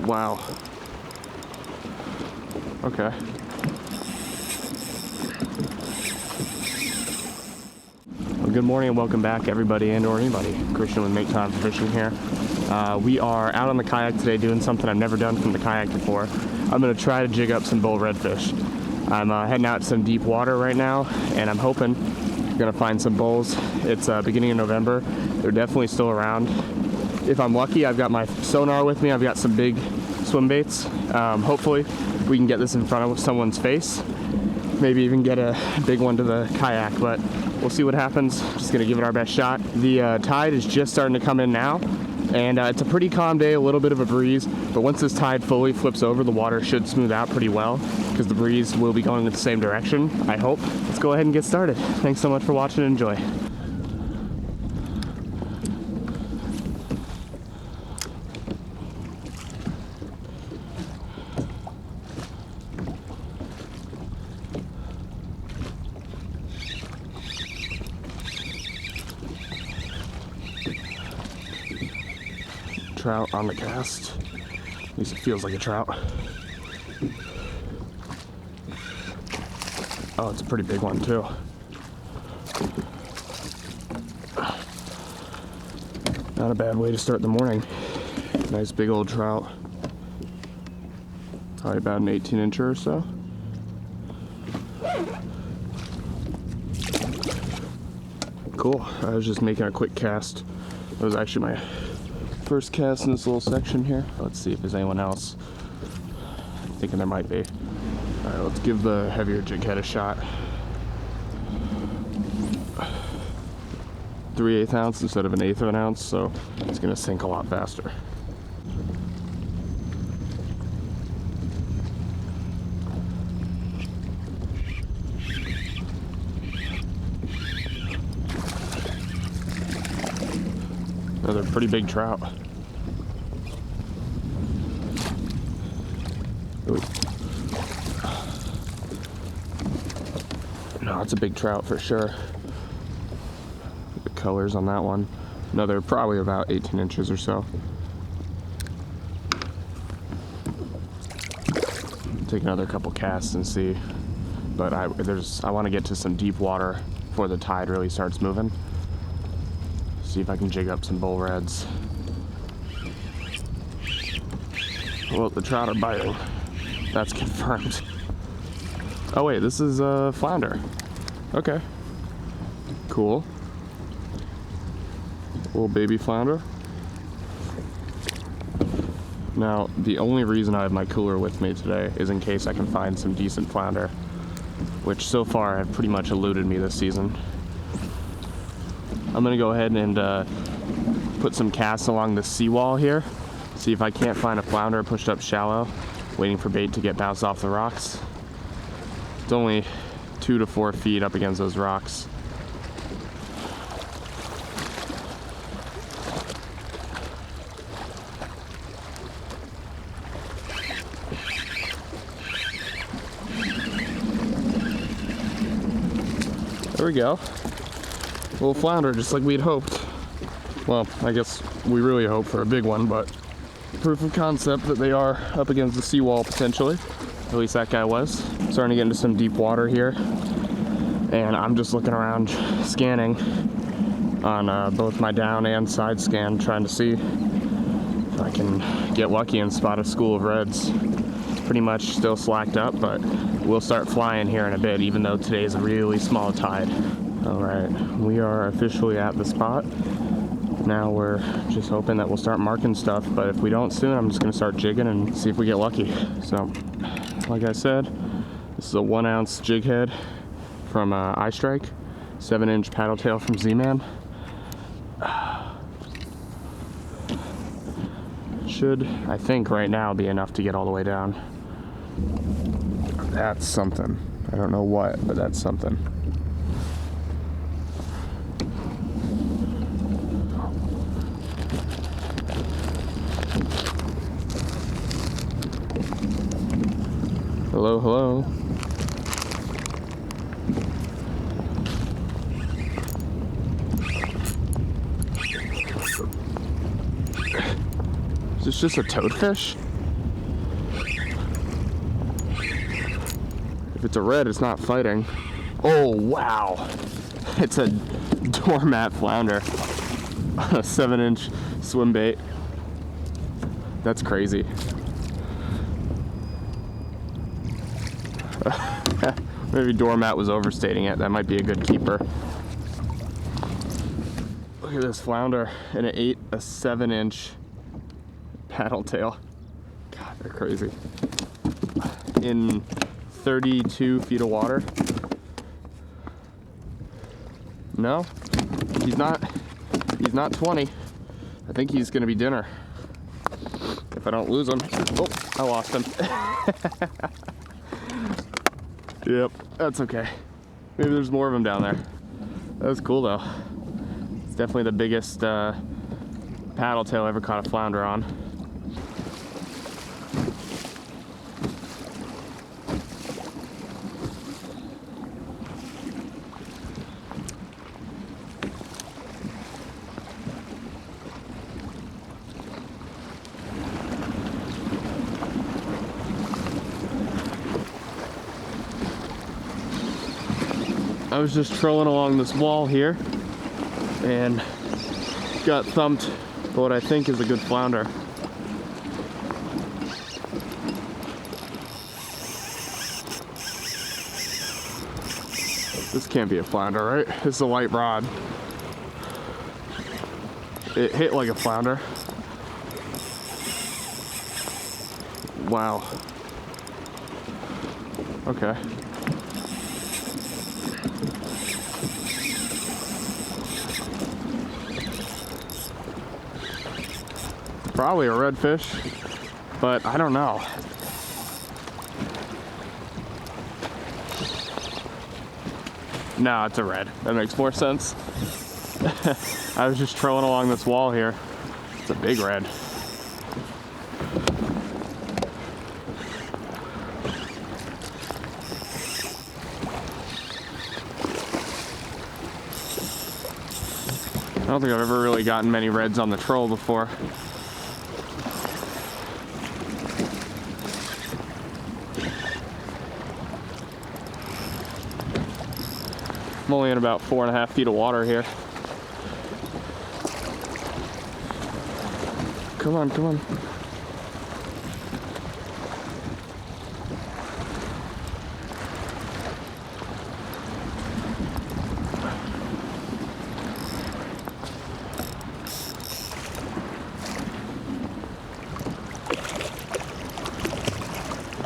Wow. Okay. Well, good morning and welcome back, everybody and or anybody. Christian with Make Time for Fishing here. We are out on the kayak today doing something I've never done from the kayak before. I'm going to try to jig up some bull redfish. I'm heading out to some deep water right now, and I'm hoping I'm going to find some bulls. It's beginning of November. They're definitely still around. If I'm lucky, I've got my sonar with me. I've got some big swim baits. Hopefully we can get this in front of someone's face. Maybe even get a big one to the kayak, but we'll see what happens. Just gonna give it our best shot. The tide is just starting to come in now, and it's a pretty calm day, a little bit of a breeze, but once this tide fully flips over, the water should smooth out pretty well because the breeze will be going in the same direction, I hope. Let's go ahead and get started. Thanks so much for watching and enjoy. Trout on the cast. At least it feels like a trout. Oh, it's a pretty big one too. Not a bad way to start the morning. Nice big old trout. Probably about an 18-incher or so. Cool. I was just making a quick cast. That was actually my first cast in this little section here. Let's see if there's anyone else. I'm thinking there might be. All right, let's give the heavier jig head a shot. 3/8 ounce instead of an 1/8 of an ounce, so it's gonna sink a lot faster. Another pretty big trout. Ooh. No, it's a big trout for sure. The colors on that one. Another probably about 18 inches or so. Take another couple casts and see. But I want to get to some deep water before the tide really starts moving. See if I can jig up some bull reds. Well, the trout are biting. That's confirmed. Oh wait, this is a flounder. Okay. Cool. Little baby flounder. Now, the only reason I have my cooler with me today is in case I can find some decent flounder, which so far have pretty much eluded me this season. I'm gonna go ahead and put some casts along the seawall here. See if I can't find a flounder pushed up shallow, waiting for bait to get bounced off the rocks. It's only 2 to 4 feet up against those rocks. There we go. Little flounder, just like we'd hoped. Well, I guess we really hope for a big one, but proof of concept that they are up against the seawall potentially. At least that guy was. Starting to get into some deep water here, and I'm just looking around, scanning on both my down and side scan, trying to see if I can get lucky and spot a school of reds. It's pretty much still slacked up, but we'll start flying here in a bit, even though today's a really small tide. All right, we are officially at the spot. Now we're just hoping that we'll start marking stuff, but if we don't soon, I'm just gonna start jigging and see if we get lucky. So, like I said, this is a 1 ounce jig head from iStrike, 7-inch paddle tail from Z-Man. Should, I think right now, be enough to get all the way down. That's something. I don't know what, but that's something. Hello, hello. Is this just a toadfish? If it's a red, it's not fighting. Oh, wow. It's a doormat flounder. A 7-inch swim bait. That's crazy. Maybe doormat was overstating it. That might be a good keeper. Look at this flounder, and it ate a 7-inch paddle tail. God, they're crazy. In 32 feet of water. No, he's not 20. I think he's gonna be dinner. If I don't lose him. Oh, I lost him. Yep, that's okay. Maybe there's more of them down there. That was cool though. It's definitely the biggest paddle tail I ever caught a flounder on. I was just trolling along this wall here and got thumped by what I think is a good flounder. This can't be a flounder, right? This is a light rod. It hit like a flounder. Wow. Okay. Probably a redfish, but I don't know. No, it's a red. That makes more sense. I was just trolling along this wall here. It's a big red. I don't think I've ever really gotten many reds on the troll before. I'm only in about 4.5 feet of water here. Come on, come on.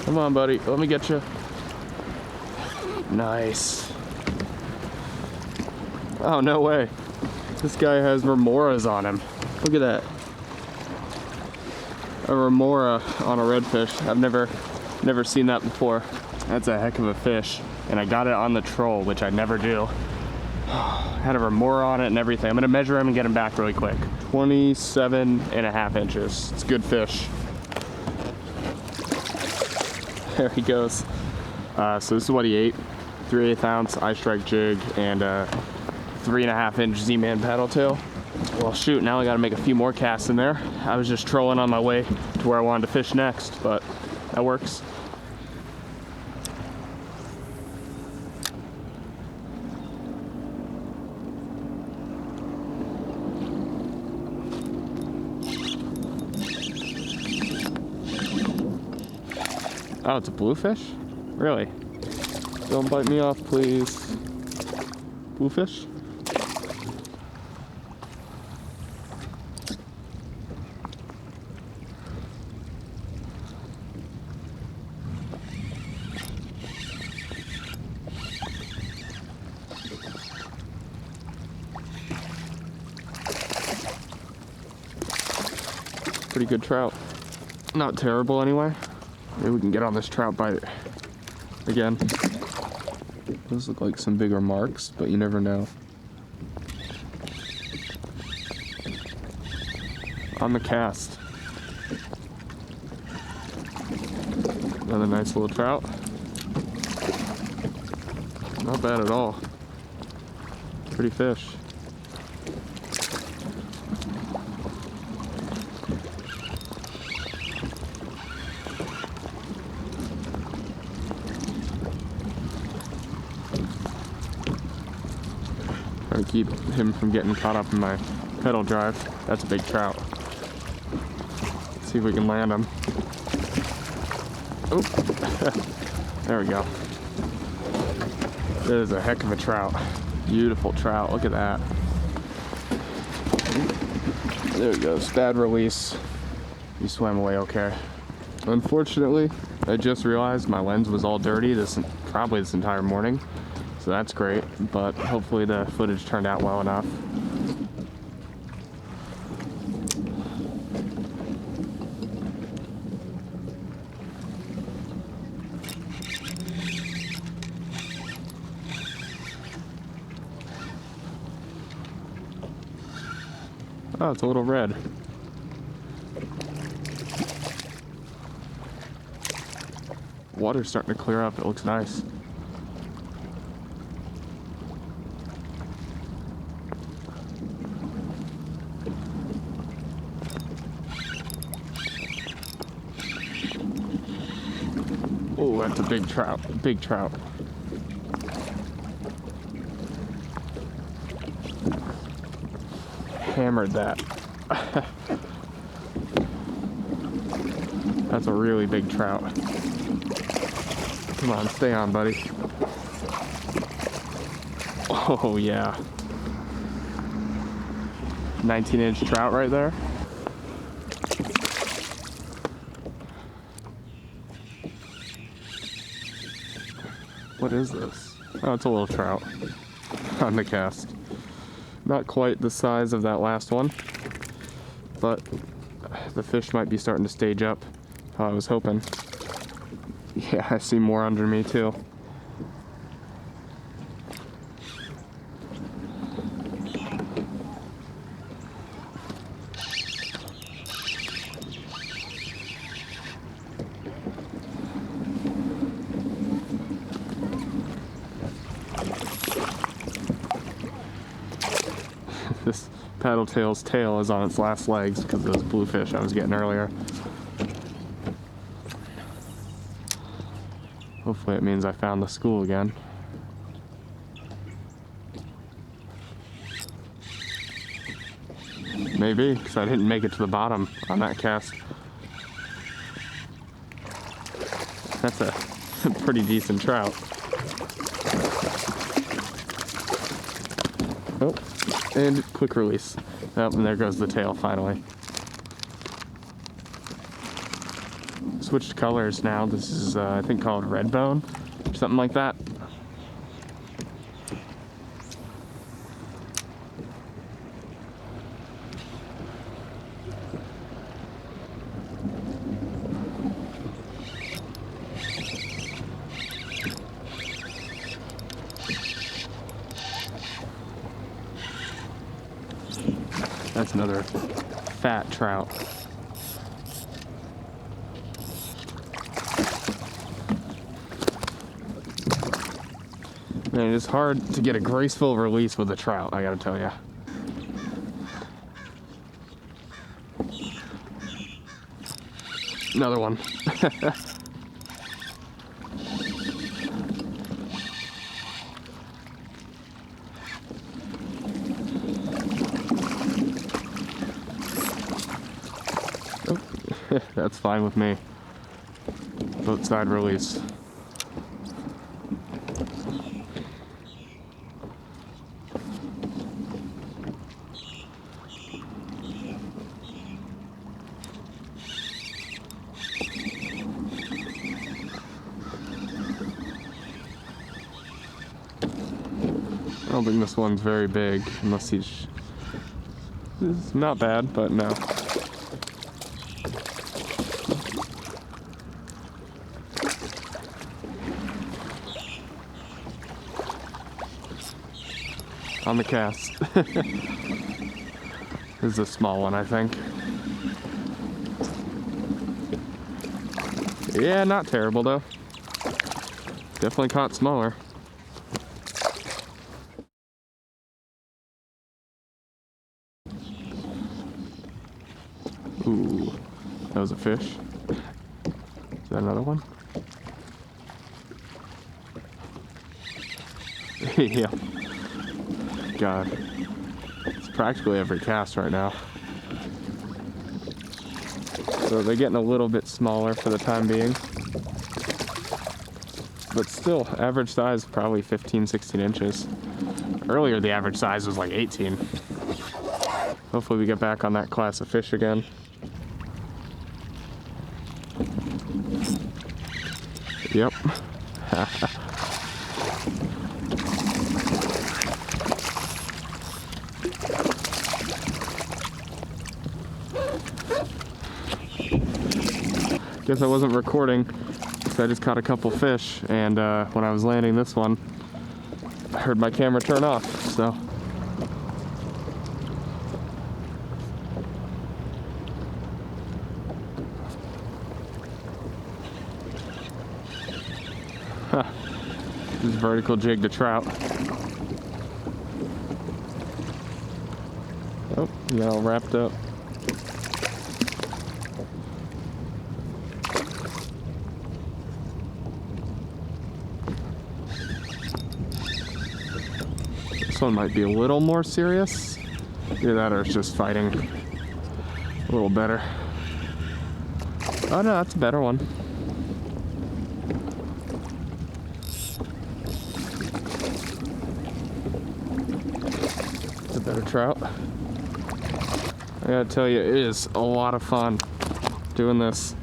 Come on, buddy. Let me get you. Nice. Oh, no way. This guy has remoras on him. Look at that. A remora on a redfish. I've never seen that before. That's a heck of a fish. And I got it on the troll, which I never do. Had a remora on it and everything. I'm gonna measure him and get him back really quick. 27.5 inches. It's a good fish. There he goes. So this is what he ate. 3/8 ounce eye strike jig and 3.5 inch Z-Man paddle tail. Well, shoot, now I gotta make a few more casts in there. I was just trolling on my way to where I wanted to fish next, but that works. Oh, it's a bluefish? Really? Don't bite me off, please. Bluefish? Pretty good trout. Not terrible anyway. Maybe we can get on this trout bite again. Those look like some bigger marks, but you never know. On the cast. Another nice little trout. Not bad at all. Pretty fish. Trying to keep him from getting caught up in my pedal drive. That's a big trout. Let's see if we can land him. Oh, there we go. That is a heck of a trout. Beautiful trout, look at that. There we go, bad release. He swam away okay. Unfortunately, I just realized my lens was all dirty probably this entire morning. So that's great, but hopefully the footage turned out well enough. Oh, it's a little red. Water's starting to clear up, it looks nice. Oh, that's a big trout, big trout. Hammered that. That's a really big trout. Come on, stay on, buddy. Oh yeah. 19-inch trout right there. What is this? Oh, it's a little trout on the cast. Not quite the size of that last one, but the fish might be starting to stage up how I was hoping. Yeah, I see more under me too. This paddletail's tail is on its last legs because of those bluefish I was getting earlier. Hopefully it means I found the school again. Maybe, because I didn't make it to the bottom on that cast. That's a pretty decent trout. Oh, and quick release. Oh, and there goes the tail finally. Switched colors now. This is, I think, called red bone, or something like that. That's another fat trout. Man, it's hard to get a graceful release with a trout, I gotta tell you. Another one. Oh, that's fine with me. Boat side release. I don't think this one's very big, unless he's... It's not bad, but no. On the cast. This is a small one, I think. Yeah, not terrible though. Definitely caught smaller. Ooh, that was a fish. Is that another one? Yeah. God. It's practically every cast right now. So they're getting a little bit smaller for the time being. But still, average size probably 15, 16 inches. Earlier the average size was like 18. Hopefully we get back on that class of fish again. Yep. Guess I wasn't recording because I just caught a couple fish, and when I was landing this one, I heard my camera turn off, so. Just vertical jig to trout. Oh, you got all wrapped up. This one might be a little more serious. Either that or it's just fighting a little better. Oh no, that's a better one. It's a better trout. I gotta tell you, it is a lot of fun doing this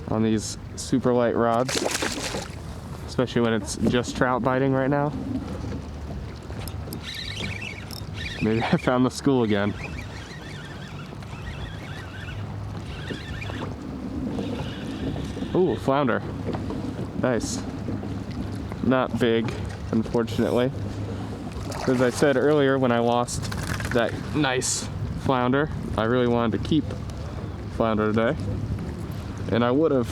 on these super light rods, especially when it's just trout biting right now. Maybe I found the school again. Ooh, flounder. Nice. Not big, unfortunately. As I said earlier, when I lost that nice flounder, I really wanted to keep flounder today. And I would have.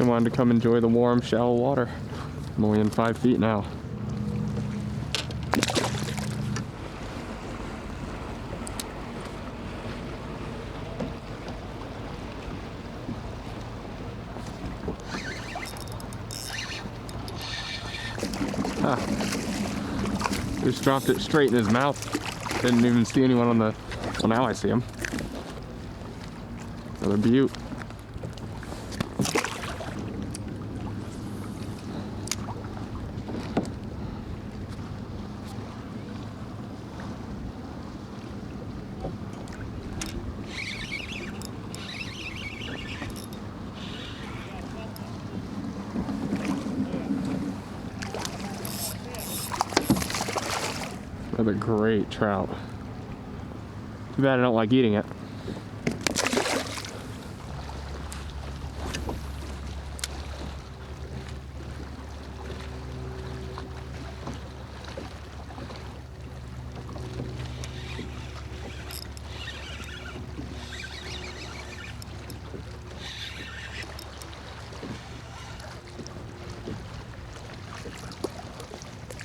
I wanted to come enjoy the warm, shallow water. I'm only in 5 feet now. Just dropped it straight in his mouth. Didn't even see anyone on the. Well, now I see him. Another butte. Another great trout. Too bad I don't like eating it.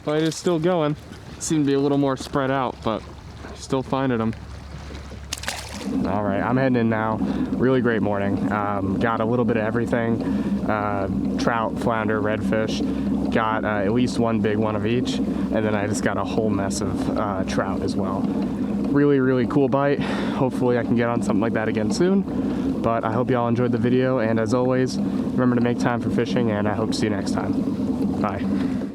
Fight is still going. Seem to be a little more spread out, but still finding them. All right, I'm heading in now. Really great morning. Got a little bit of everything. Trout, flounder, redfish. Got at least one big one of each. And then I just got a whole mess of trout as well. Really, really cool bite. Hopefully I can get on something like that again soon. But I hope you all enjoyed the video. And as always, remember to make time for fishing, and I hope to see you next time. Bye.